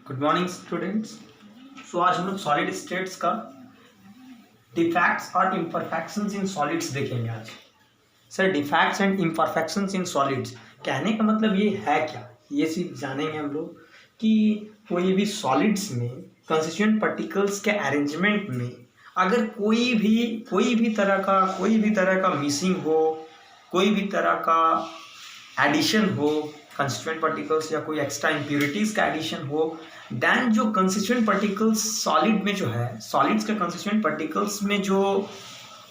Good morning students. सो आज हम लोग सॉलिड स्टेट्स का डिफेक्ट्स और इम्परफेक्शंस इन सॉलिड्स देखेंगे आज। Sir defects and imperfections in solids कहने का मतलब ये है क्या, ये चीज जानेंगे हम लोग कि कोई भी सॉलिड्स में कंस्टिट्यूएंट पार्टिकल्स के अरेंजमेंट में अगर कोई भी तरह का मिसिंग हो, कोई भी तरह का एडिशन हो, कंस्टिट्यूएंट पार्टिकल्स या कोई एक्स्ट्रा इम्प्योरिटीज का एडिशन हो, देन जो कंस्टिट्यूएंट पार्टिकल्स सॉलिड में जो है, सॉलिड्स के कंस्टिट्यूएंट पार्टिकल्स में जो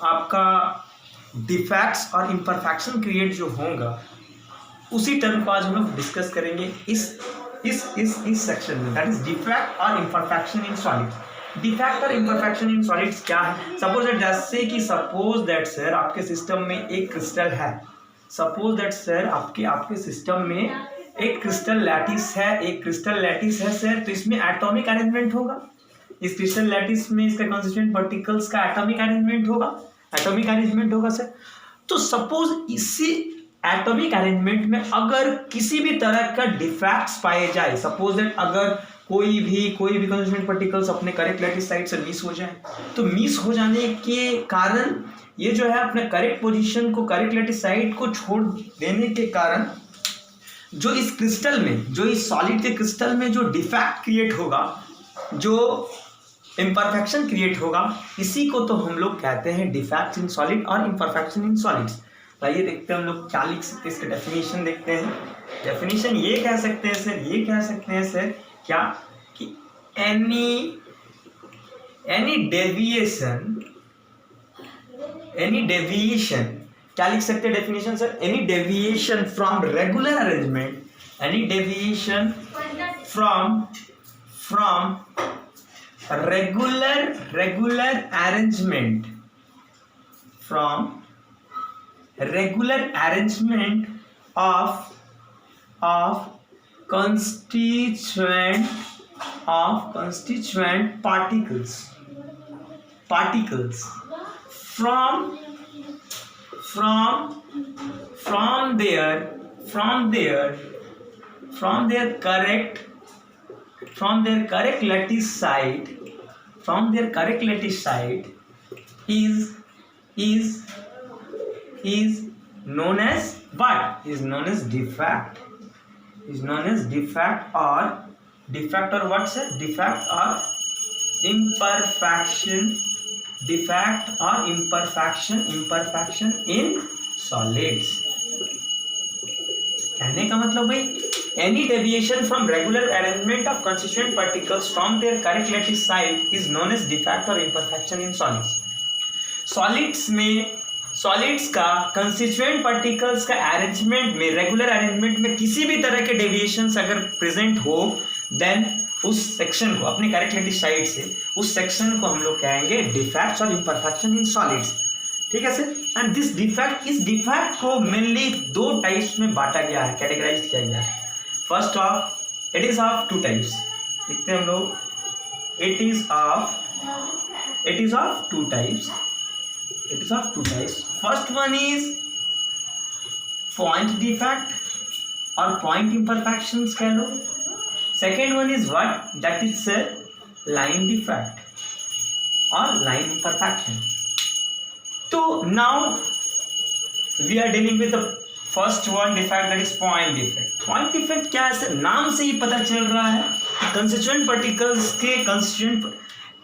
आपका डिफेक्ट्स और इम्परफेक्शन क्रिएट जो होगा, उसी टर्म को आज हम लोग डिस्कस करेंगे इस सेक्शन में, दैट इज डिफेक्ट और इम्परफेक्शन इन सॉलिड्स। डिफेक्ट और इम्परफेक्शन इन सॉलिड्स क्या है? सपोज दैट सर आपके सिस्टम में एक क्रिस्टल है, सपोज दैट सर आपके सिस्टम में एक क्रिस्टल लैटिस है सर, तो इसमें एटॉमिक अरेंजमेंट होगा। इस क्रिस्टल लैटिस में इसका कंस्टिट्यूएंट पार्टिकल्स का एटॉमिक अरेंजमेंट होगा सर। तो सपोज इसी एटॉमिक अरेंजमेंट में अगर किसी भी तरह का डिफेक्ट्स पाए जाए, सपोज दैट अगर कोई भी कंस्टिट्यूएंट पार्टिकल्स अपने करेक्ट लैटिस साइड से मिस हो जाए, तो मिस हो जाने के कारण ये जो है अपने करेक्ट पोजीशन को, करेक्ट लैटिस साइड को छोड़ देने के कारण जो इस क्रिस्टल में, जो इस सॉलिड के क्रिस्टल में जो डिफेक्ट क्रिएट होगा, जो इम्परफेक्शन क्रिएट होगा, इसी को तो हम लोग कहते हैं डिफेक्ट इन सॉलिड और इम्परफेक्शन इन सॉलिड्स। आइए देखते हैं हम लोग क्या लिख सकते हैं, इसका डेफिनेशन देखते हैं। डेफिनेशन ये कह सकते हैं सर क्या कि एनी डेविएशन क्या लिख सकते हैं definition sir? Any deviation from regular arrangement, any deviation from regular arrangement of constituent particles from their correct lattice side, is known as what? Is known as defect. Or what sir? Defect or imperfection in solids। कहने का मतलब भाई, any deviation from regular arrangement of constituent particles from their correct lattice side is known as defect or imperfection in solids। Solids का constituent particles का arrangement में, regular arrangement में किसी भी तरह के डेविएशंस अगर प्रेजेंट हो, देन उस सेक्शन को, अपने करेक्ट लैटिस साइड से उस सेक्शन को हम लोग कहेंगे डिफेक्ट्स और इम्परफेक्शन इन सॉलिड्स। ठीक है सर। एंड इस डिफेक्ट को मेनली दो टाइप्स में बांटा गया है, कैटेगराइज किया गया है। First of, it is of two types, लिखते हैं हम लोग, it is of two types. First one is point defect और पॉइंट इम्परफेक्शंस कह लो। Second one is what? That is sir line defect और लाइन इम्परफेक्शन। तो now we are dealing with the first one defect, that is point defect. Point defect क्या है sir? नाम से ही पता चल रहा है कि कंस्टिट्यूएंट पार्टिकल्स के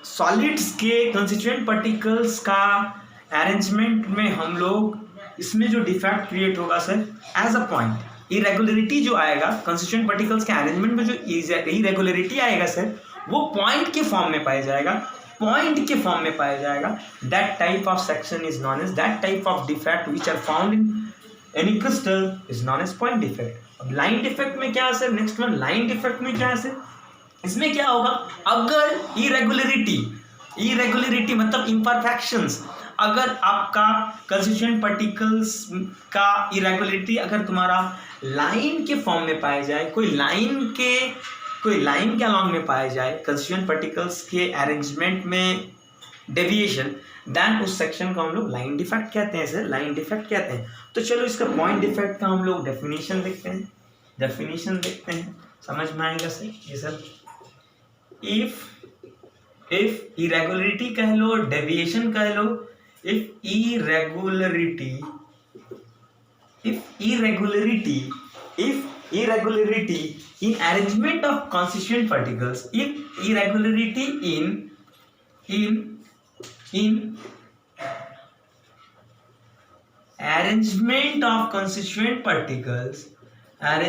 सॉलिड्स के कंस्टिट्यूएंट पार्टिकल्स का अरेंजमेंट में हम लोग, इसमें जो डिफेक्ट क्रिएट होगा sir, as a point irregularity जो आएगा, कंस्टिट्यूएंट पार्टिकल्स के अरेंजमेंट में जो इरेगुलरिटी आएगा सर, वो पॉइंट के फॉर्म में पाया जाएगा। That type of section is known as, that type of defect which are found in any crystal is known as point defect. अब लाइन डिफेक्ट में क्या है sir? Next one, line defect में क्या है सर? इसमें क्या होगा? अगर इरेगुलरिटी मतलब इम्परफेक्शंस, अगर आपका कंस्टिट्यूएंट पार्टिकल्स का इरेगुलरिटी अगर तुम्हारा लाइन के फॉर्म में पाया जाए, कोई लाइन के अलॉन्ग में पाया जाए, कंस्टिट्यूएंट पार्टिकल्स के अरेंजमेंट में डेविएशन, देन उस सेक्शन को हम लोग लाइन डिफेक्ट कहते हैं सर, लाइन डिफेक्ट कहते हैं। तो चलो इसका पॉइंट डिफेक्ट का हम लोग डेफिनेशन देखते हैं, समझ में आएगा सर ये सब। इफ इरेगुलरिटी कह लो, डेविएशन कह लो, if irregularity in arrangement of constituent particles, if irregularity in arrangement of constituent particles are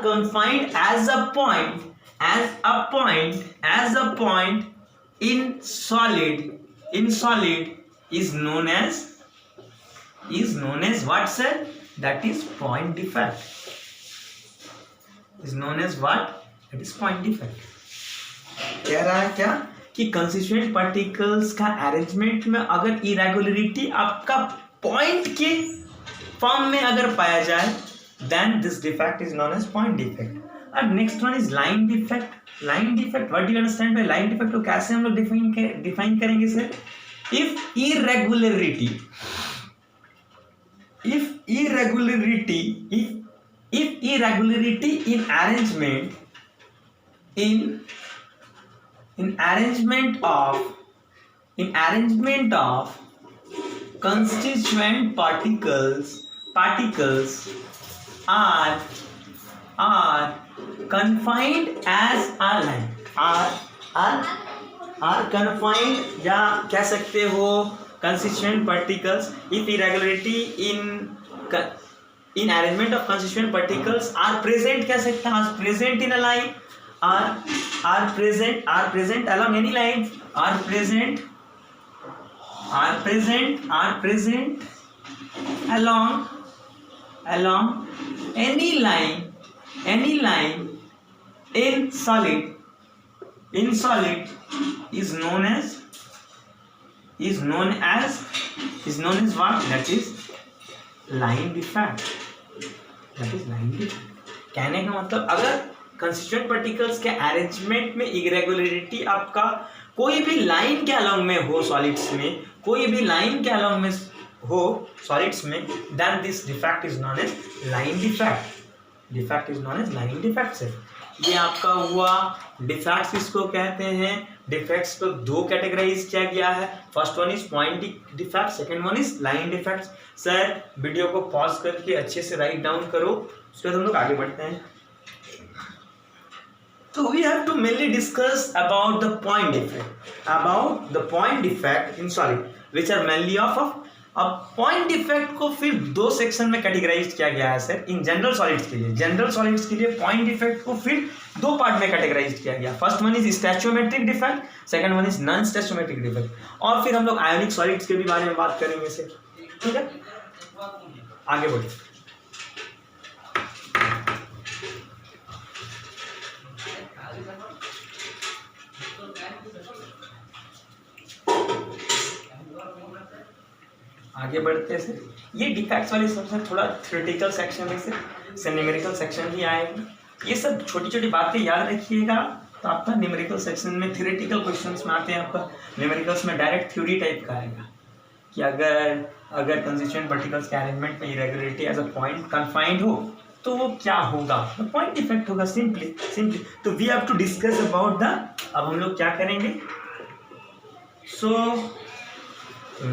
confined as a point in solid is known as what, sir? That is point defect. Is known as what? That is point defect. कह रहा है क्या कि constituent particles का arrangement में अगर irregularity आपका point के फॉर्म में अगर पाया जाए, then this defect is known as point defect. अब next one is line defect. Line defect, what do you understand by line defect? को कैसे हम लोग डिफाइन करेंगे sir? If irregularity in arrangement of constituent particles are confined as a line, are confined, या कह सकते हो constituent particles, if irregularity in arrangement of constituent particles are present, कह सकते हैं are present in a line, are present along any line, are present along any line in solid is known as what? That is line defect. कहने का मतलब अगर constituent particles के arrangement में irregularity आपका कोई भी लाइन के अलोंग में हो सॉलिड्स में, then this defect is known as line defect. से ये आपका हुआ डिफेक्ट्स। किसको कहते हैं? डिफेक्ट्स को दो कैटेगराइज किया गया है। First one is point defect, second one is line defects. Sir video को पॉज करके अच्छे से राइट डाउन करो, उसके बाद हम लोग आगे बढ़ते हैं। So we have to mainly discuss about the point defect in solid, which are mainly of अब पॉइंट डिफेक्ट को फिर दो सेक्शन में कैटेगराइज किया गया है सर। इन जनरल सॉलिड्स के लिए पॉइंट डिफेक्ट को फिर दो पार्ट में कैटेगराइज किया गया। First one is stoichiometric defect, second one is non stoichiometric defect, और फिर हम लोग आयोनिक सॉलिड्स के भी बारे में बात करेंगे सर। ठीक है, आगे बढ़े। आगे बढ़ते हैं। ये डिफेक्ट्स वाले सबसे थोड़ा थ्योरेटिकल सेक्शन है से न्यूमेरिकल सेक्शन भी आएगा। ये सब छोटी छोटी बातें याद रखिएगा, तो आपका न्यूमेरिकल सेक्शन में थ्योरेटिकल क्वेश्चंस में आते हैं। आपका न्यूमेरिकल्स में डायरेक्ट थ्योरी टाइप का आएगा कि अगर कंस्टिट्यूएंट पार्टिकल्स के अरेंजमेंट में irregularity as a point confined हो तो वो क्या होगा? तो पॉइंट डिफेक्ट होगा सिंपली। तो we have to discuss about the, अब हम लोग क्या करेंगे? सो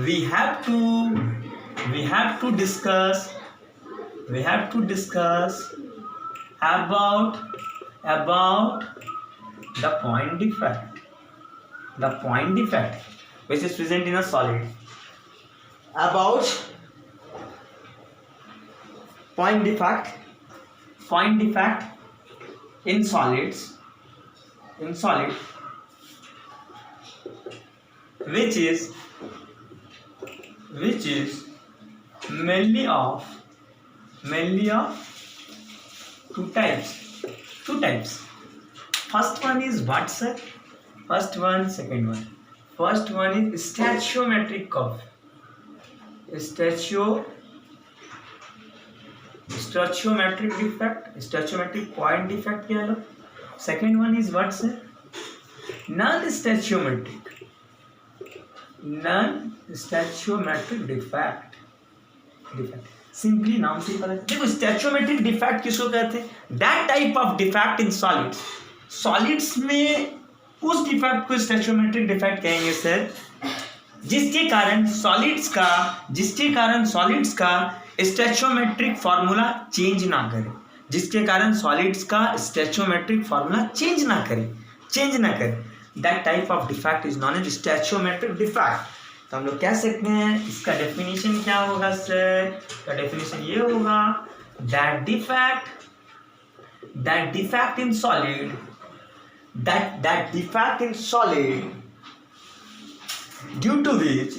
we have to discuss about the point defect which is present in a solid. About point defect in solid which is mainly of two types. First one is what, sir? Second one. First one is stoichiometric curve. Stoichiometric defect, stoichiometric point defect कह लो। Second one is what, sir? Non stoichiometric defect simply नाम से ही पता है। देखो स्टैच्योमेट्रिक defect किसको कहते हैं? That type of defect in solids में उस डिफेक्ट को स्टैच्योमेट्रिक डिफेक्ट कहेंगे सर, जिसके कारण सॉलिड्स का स्टैच्योमेट्रिक फॉर्मूला चेंज ना करे, जिसके कारण सॉलिड्स का स्टैच्योमेट्रिक फॉर्मूला चेंज ना करे। That type of defect is known as stoichiometric defect. तो हम लोग कह सकते हैं इसका डेफिनेशन क्या होगा सर? इसका डेफिनेशन ये होगा, that defect in solid due to which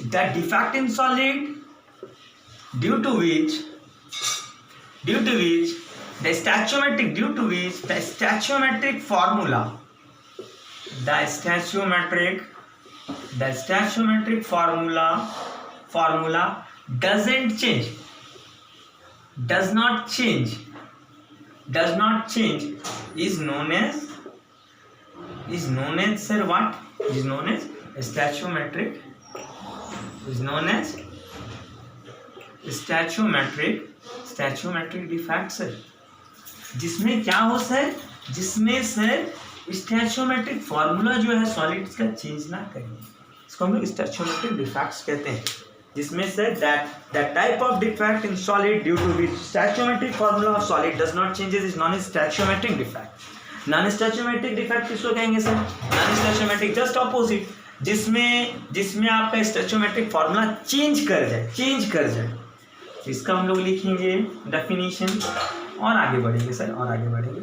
the stoichiometric formula does not change is known as sir what? Is known as stoichiometric defect sir. जिसमें क्या हो सर? जिसमें सर स्टैच्योमेट्रिक फॉर्मूला जो है सॉलिड्स का चेंज ना करें, इसको हम लोग स्टैच्योमेट्रिक डिफेक्ट्स कहते हैं। जिसमें sir that type of defect in solid due to which stoichiometric formula of solid does not changes is known as stoichiometric defect. Non stoichiometric defect किसको कहेंगे sir? Non stoichiometric just opposite, जिसमें आपका स्टैच्योमेट्रिक formula change कर जाए। इसका हम लोग लिखेंगे डेफिनेशन और आगे बढ़ेंगे सर, और आगे बढ़ेंगे।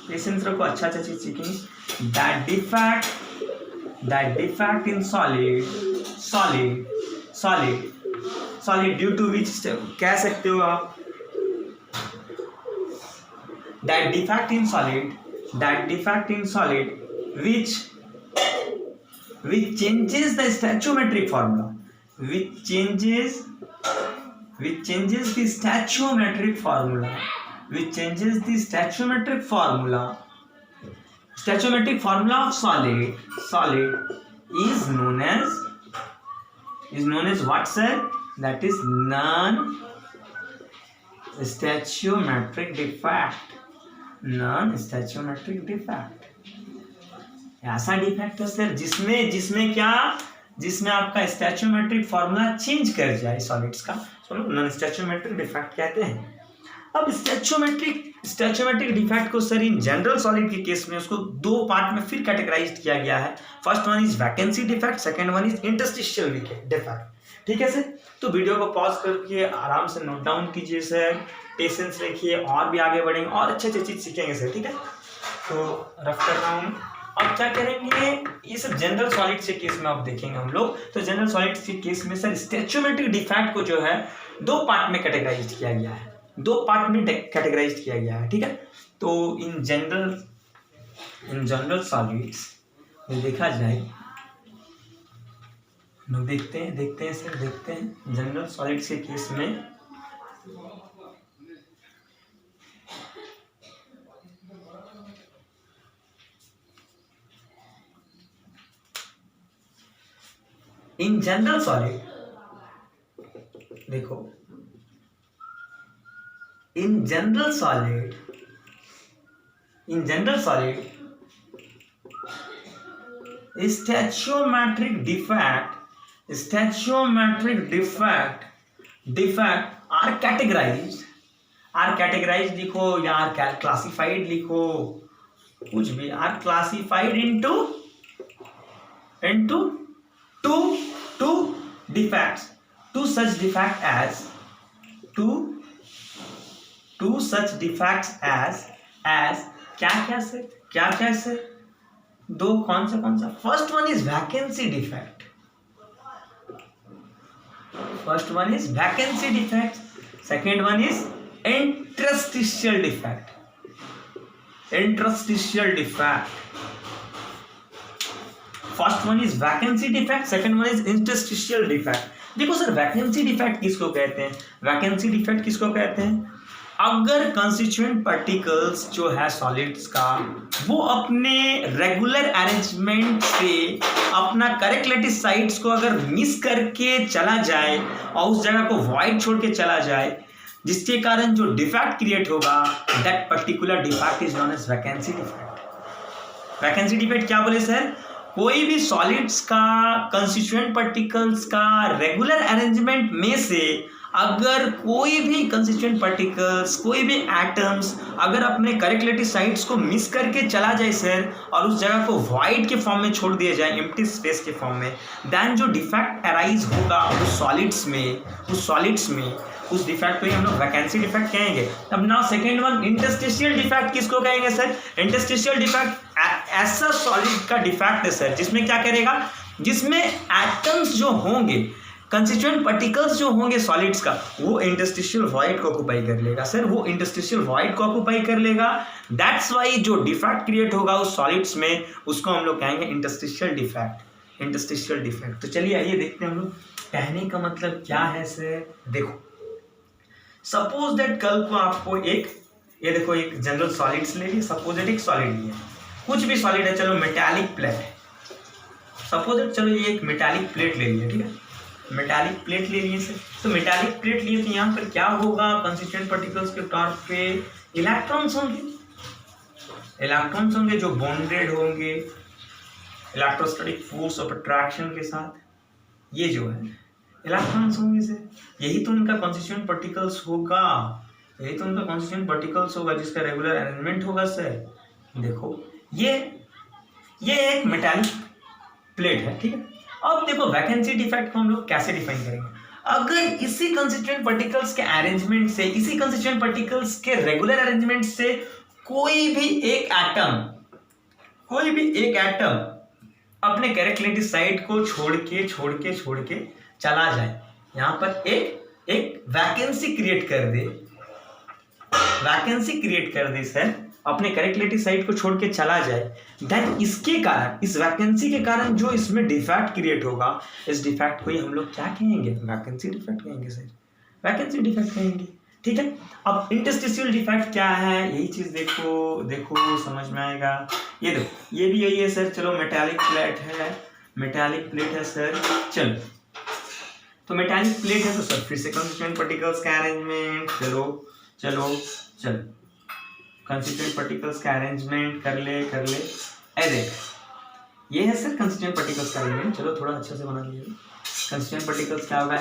पेशेंस रखो, अच्छा चीज सीखेंगे। That defect in solid due to which कह सकते हो आप, that defect in solid which changes the stoichiometric formula, which changes the stoichiometric formula of solid is known as what sir? That is non-stoichiometric defect। ऐसा defect है sir जिसमें आपका स्टैच्योमेट्रिक formula change कर जाए सॉलिड्स का, तो लोग नॉन स्टैच्योमेट्रिक डिफेक्ट कहते हैं। अब स्टैच्योमेट्रिक डिफेक्ट को सर इन जनरल सॉलिड के केस में उसको दो पार्ट में फिर कैटेगराइज किया गया है। First one is vacancy defect, second one is interstitial defect. ठीक है सर, तो वीडियो को पॉज करके आराम से नोट डाउन कीजिए सर, पेशेंस रखिए, और भी आगे बढ़ेंगे और अच्छे चीज सीखेंगे सर। ठीक है, तो रफ कर रहा हूँ। अब क्या करेंगे, ये सब जनरल सॉलिड्स के केस में आप देखेंगे हम लोग। तो जनरल सॉलिड्स के केस में सर स्टैच्योमेट्रिक डिफेक्ट को जो है दो पार्ट में कैटेगराइज किया गया है। ठीक है, तो इन जनरल सॉलिड्स में देखा जाए, लोग देखते हैं जनरल सॉलिड्स के केस में इन जनरल सॉलिड देखो, in general solid stoichiometric defect are categorized लिखो या क्लासिफाइड लिखो, कुछ भी, are classified into two defects, two such defects as क्या से दो, कौन सा? First one is vacancy defect, second one is interstitial defect. First one is vacancy defect, second one is interstitial defect. देखो सर, वैकेंसी डिफेक्ट किसको कहते हैं? अगर कंस्टिट्यूएंट पार्टिकल्स जो है सॉलिड्स का वो अपने रेगुलर अरेंजमेंट से अपना करेक्ट लैटिस साइड्स को अगर मिस करके चला जाए और उस जगह को वॉइड छोड़ के चला जाए, जिसके कारण जो डिफेक्ट क्रिएट होगा, that particular defect is known as vacancy defect. Vacancy defect क्या बोले सर? कोई भी सॉलिड्स का कंस्टिट्यूएंट पार्टिकल्स का रेगुलर अरेंजमेंट में से अगर कोई भी कंस्टिट्यूएंट पार्टिकल्स, कोई भी एटम्स अगर अपने करेक्ट लैटिस साइड्स को मिस करके चला जाए सर, और उस जगह को वॉइड के फॉर्म में छोड़ दिया जाए, एम्प्टी स्पेस के फॉर्म में, देन जो डिफेक्ट अराइज होगा उस सॉलिड्स में उस डिफेक्ट को ही हम लोग वैकेंसी डिफेक्ट कहेंगे। अब now second one, interstitial defect किसको कहेंगे सर? इंटरस्टिशियल डिफेक्ट ऐसा सॉलिड का डिफेक्ट है सर जिसमें क्या करेगा, जिसमें एटम्स जो होंगे, कंस्टिट्यूएंट पार्टिकल्स जो होंगे सॉलिड्स का, वो इंटरस्टिशियल वॉइड को ऑक्यूपाई कर लेगा सर, वो इंटरस्टिशियल वॉइड को ऑक्यूपाई कर लेगा। दैट्स वाई जो डिफेक्ट क्रिएट होगा उस सॉलिड्स में, उसको हम लोग कहेंगे इंटरस्टिशियल डिफेक्ट। Interstitial defect. तो चलिए आइए देखते हैं हम लोग कहने का मतलब क्या है सर। देखो, सपोज दैट कल को आपको एक जनरल सॉलिड्स ले लिए, सपोज दैट एक सॉलिड लिया, कुछ भी सॉलिड है, चलो मेटालिक प्लेट है, सपोज दैट, चलो ये एक मेटालिक प्लेट ले लिया, ठीक है, मेटालिक प्लेट ले लिए सर। तो मेटालिक प्लेट लिए तो यहाँ पर क्या होगा, कंस्टिट्यूएंट पार्टिकल्स के तौर पे इलेक्ट्रॉन्स होंगे जो बॉन्डेड होंगे इलेक्ट्रोस्टैटिक फोर्स ऑफ अट्रैक्शन के साथ, ये जो है इलेक्ट्रॉन्स होंगे सर, यही तो उनका कंस्टिट्यूएंट पार्टिकल्स होगा, जिसका रेगुलर अरेंजमेंट होगा सर। देखो ये एक मेटालिक प्लेट है, ठीक है। अब देखो वैकेंसी डिफेक्ट को हम लोग कैसे डिफाइन करेंगे, अगर इसी कंस्टिट्यूएंट पार्टिकल्स के अरेंजमेंट से, इसी कंस्टिट्यूएंट पार्टिकल्स के रेगुलर अरेंजमेंट से कोई भी एक एटम अपने करेक्ट लैटिस साइड को छोड़ के चला जाए, यहाँ पर एक वैकेंसी क्रिएट कर दे सर, अपने करेक्ट लैटिस साइड को छोड़ के चला जाए, देन इसके कारण, इस वैकेंसी के कारण जो इसमें डिफेक्ट क्रिएट होगा, इस डिफेक्ट को ही हम लोग क्या कहेंगे, वैकेंसी डिफेक्ट कहेंगे सर, वैकेंसी डिफेक्ट कहेंगे, ठीक है। अब इंटरस्टिशियल डिफेक्ट क्या है, यही चीज देखो समझ में आएगा। ये देखो, ये भी यही है सर, चलो मेटालिक प्लेट है सर, चलो तो मेटालिक प्लेट है तो सर फिर से कंस्टिट्यूएंट पार्टिकल्स का अरेंजमेंट, चलो कंस्टिट्यूएंट पार्टिकल्स का अरेंजमेंट कर ले। देख, ये है सर कंस्टिट्यूएंट पार्टिकल्स का अरेंजमेंट, चलो थोड़ा अच्छे से बना लीजिए। कंस्टिट्यूएंट पार्टिकल्स क्या होगा,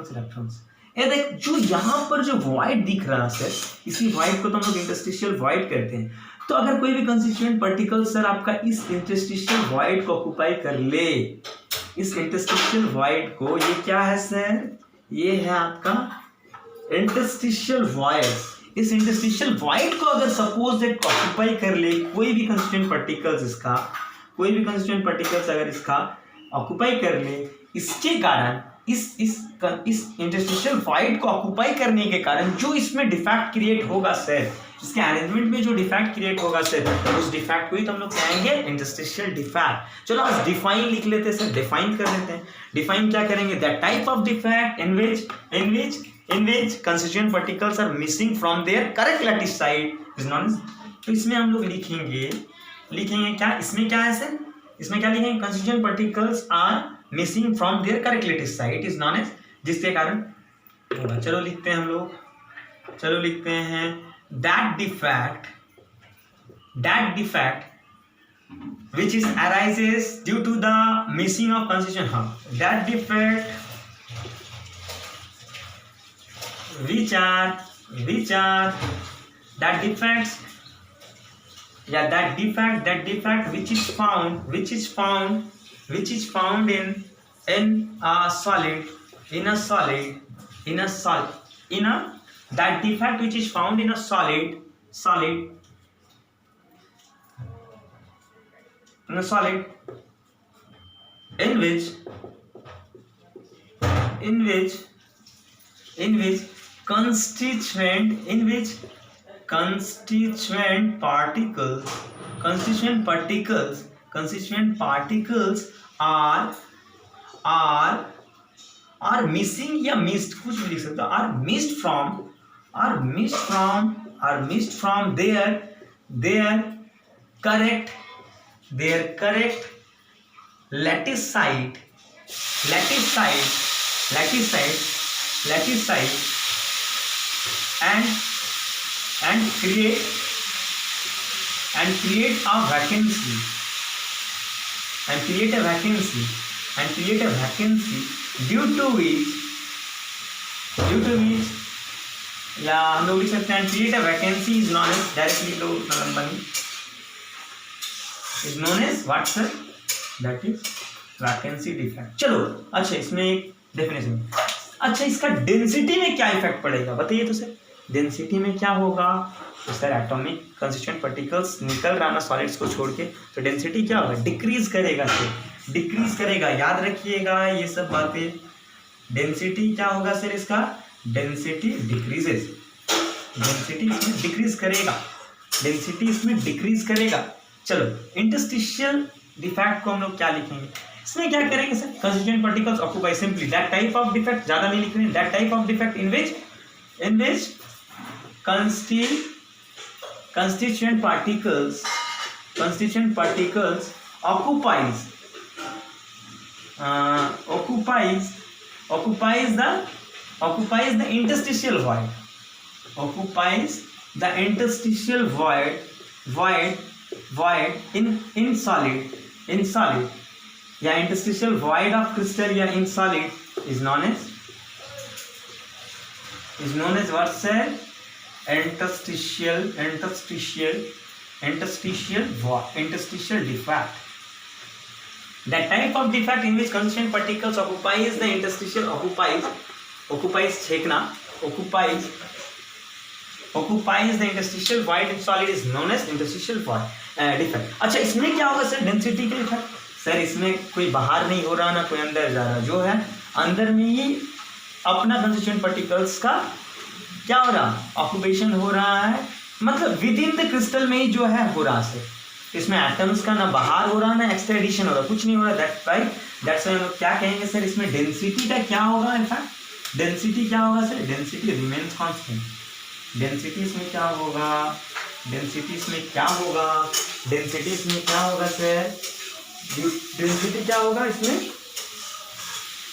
इलेक्ट्रॉन्स। ये देख, जो यहाँ पर जो वॉइड दिख रहा है सर, इसी वॉइड को तो हम लोग इंटरस्टिशियल वॉइड कहते हैं। तो अगर कोई भी कंस्टिट्यूएंट पार्टिकल सर आपका इस इंटरस्टिशियल वॉइड को ऑक्यूपाई कर ले, इस इंटरस्टिशियल वॉइड को, ये क्या है सर, ये है आपका इंटरस्टिशियल वॉइड। इस इंटरस्टिशियल वॉइड को अगर सपोज दैट ऑक्यूपाई कर ले कोई भी कंस्टिट्यूएंट पार्टिकल्स अगर इसका ऑक्यूपाई कर ले, इसके कारण इस इंटरस्टिशियल वॉइड को ऑक्यूपाई करने के कारण जो इसमें डिफेक्ट क्रिएट होगा सर, इसके अरेंजमेंट में जो डिफेक्ट क्रिएट होगा सर, उस डिफेक्ट को ही तो हम लोग कहेंगे इंटरस्टिशियल डिफेक्ट। चलो आज डिफाइन लिख लेते हैं सर, डिफाइन कर लेते हैं। डिफाइन क्या करेंगे, that type of defect in which constituent particles are missing from their correct lattice side is known as। तो इसमें हम लोग लिखेंगे क्या, इसमें क्या है सर, इसमें क्या लिखेंगे, constituent particles are missing from their correct lattice side is known as, जिसके कारण होगा। चलो लिखते हैं हम लोग, that defect which is arises due to the missing of constituent, that defect which are that defect which is found in a solid, that defect which is found in a solid in which constituent particles are are missing या missed, कुछ भी लिख सकते हो, are missed from their correct lattice site and create a vacancy due to which या हम लोग लिख सकते हैं create a vacancy is known as, directly लो बनी, is known as what sir, that is vacancy defect. चलो अच्छा इसमें एक डेफिनेशन, अच्छा इसका डेंसिटी में क्या इफेक्ट पड़ेगा बताइए तो सर, डेंसिटी में क्या होगा तो सर एटॉमिक कंस्टिट्यूएंट पार्टिकल्स निकल रहा ना सॉलिड्स को छोड़ के, तो डेंसिटी क्या होगा, डिक्रीज करेगा सर, डिक्रीज करेगा, याद रखिएगा ये सब बातें। डेंसिटी क्या होगा सर इसका, डेंसिटी डिक्रीजेस, डेंसिटी इसमें डिक्रीज करेगा, डेंसिटी इसमें डिक्रीज करेगा। चलो इंटरस्टिशियल डिफेक्ट को हम लोग क्या लिखेंगे, इसमें क्या करेंगे sir, constituent particles occupy simply that type of defect, ज्यादा नहीं लिख रहे हैं, that type of defect in which constituent particles occupies the interstitial void, in solid या interstitial void of crystal या in solid is known as what sir, interstitial defect. That type of defect in which constituent particles occupies the interstitial occupies the interstitial void in solid is known as interstitial void defect. अच्छा इसमें क्या होगा sir, density के effect, sir इसमें कोई बाहर नहीं हो रहा ना कोई अंदर जा रहा, जो है अंदर में ही अपना कंस्टिट्यूएंट पार्टिकल्स का क्या हो रहा, ऑक्यूपेशन हो रहा है, मतलब विद इन द क्रिस्टल में ही जो है हो रहा है, इसमें एटम्स का ना बाहर हो रहा ना एक्स्ट्रा एडिशन हो रहा, कुछ नहीं हो रहा, दैट्स वाई हम लोग क्या कहेंगे सर, इसमें डेंसिटी का क्या होगा, इनफैक्ट डेंसिटी क्या होगा sir, density remains constant, density इसमें क्या होगा, डेंसिटी इसमें क्या होगा सर, डेंसिटी क्या होगा इसमें,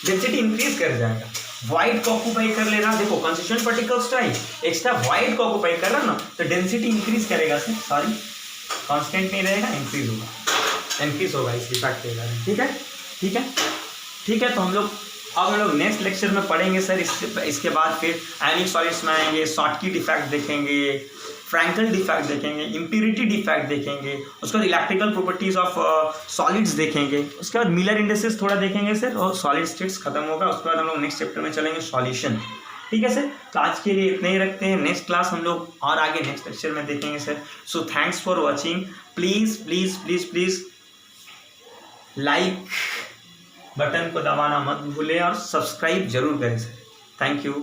डेंसिटी इंक्रीज कर जाएगा, वाइड को ऑक्यूपाई कर ले रहा, देखो constituent particles type extra wide को ऑक्यूपाई कर रहा ना, तो डेंसिटी इंक्रीज करेगा सर, सॉरी कांस्टेंट नहीं रहेगा, इंक्रीज होगा इस इफेक्ट के कारण, ठीक है। तो हम लोग नेक्स्ट लेक्चर में पढ़ेंगे सर, इसके बाद फिर आयनिक सॉलिड्स में आएंगे, शॉटकी डिफेक्ट देखेंगे, फ्रैंकल डिफेक्ट देखेंगे, इम्प्यूरिटी डिफेक्ट देखेंगे, उसके बाद इलेक्ट्रिकल प्रॉपर्टीज ऑफ सॉलिड्स देखेंगे, उसके बाद मिलर इंडिसेस थोड़ा देखेंगे सर, और सॉलिड स्टेट्स खत्म होगा, उसके बाद हम लोग नेक्स्ट चैप्टर में चलेंगे सॉल्यूशन, ठीक है सर। तो आज के लिए इतना ही रखते हैं, नेक्स्ट क्लास हम लोग और आगे नेक्स्ट लेक्चर में देखेंगे sir. So thanks for watching, please like button को दबाना मत भूलें और सब्सक्राइब जरूर करें सर। Thank you.